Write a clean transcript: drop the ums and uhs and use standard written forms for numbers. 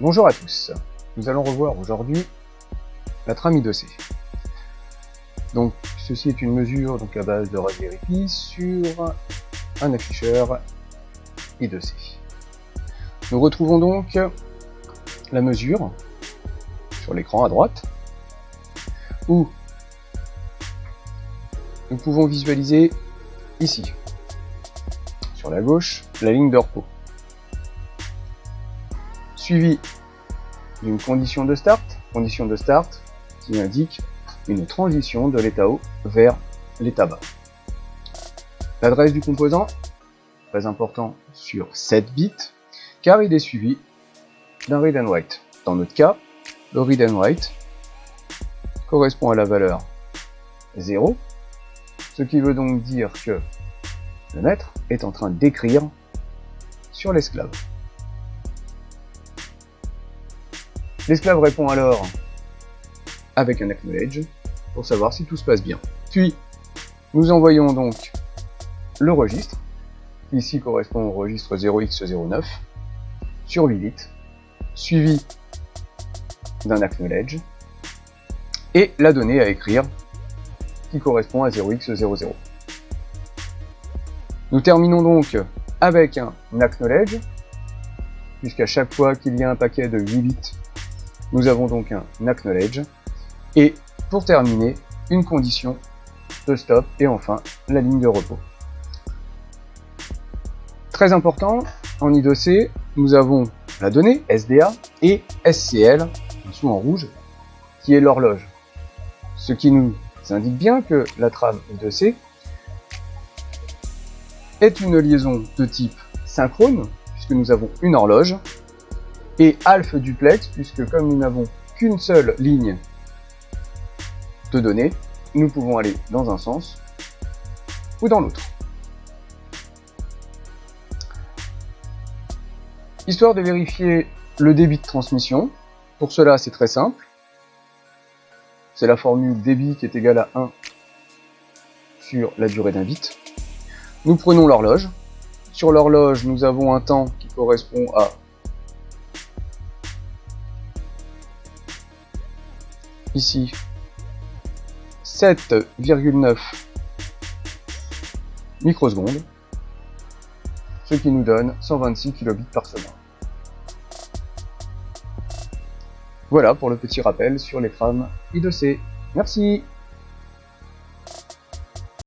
Bonjour à tous, nous allons revoir aujourd'hui la trame I2C. Donc ceci est une mesure à base de Raspberry Pi sur un afficheur I2C. Nous retrouvons donc la mesure sur l'écran à droite, où nous pouvons visualiser ici, sur la gauche, la ligne de repos, suivie d'une condition de start qui indique une transition de l'état haut vers l'état bas. L'adresse du composant, très important, sur 7 bits, car il est suivi d'un read and write. Dans notre cas, le read and write correspond à la valeur 0, ce qui veut donc dire que le maître est en train d'écrire sur l'esclave. L'esclave répond alors avec un acknowledge pour savoir si tout se passe bien. Puis, nous envoyons donc le registre, qui ici correspond au registre 0x09, sur 8 bits, suivi d'un acknowledge, et la donnée à écrire, qui correspond à 0x00. Nous terminons donc avec un acknowledge, puisqu'à chaque fois qu'il y a un paquet de 8 bits, nous avons donc un acknowledge, et pour terminer, une condition de stop, et enfin la ligne de repos. Très important, en I2C, nous avons la donnée SDA et SCL, sous en rouge, qui est l'horloge. Ce qui nous indique bien que la trame I2C est une liaison de type synchrone, puisque nous avons une horloge, et half duplex, puisque comme nous n'avons qu'une seule ligne de données, nous pouvons aller dans un sens ou dans l'autre. Histoire de vérifier le débit de transmission, pour cela c'est très simple. C'est la formule débit qui est égale à 1 sur la durée d'un bit. Nous prenons l'horloge. Sur l'horloge, nous avons un temps qui correspond à ici 7,9 microsecondes, ce qui nous donne 126 kilobits par seconde. Voilà pour le petit rappel sur les trames I2C. Merci.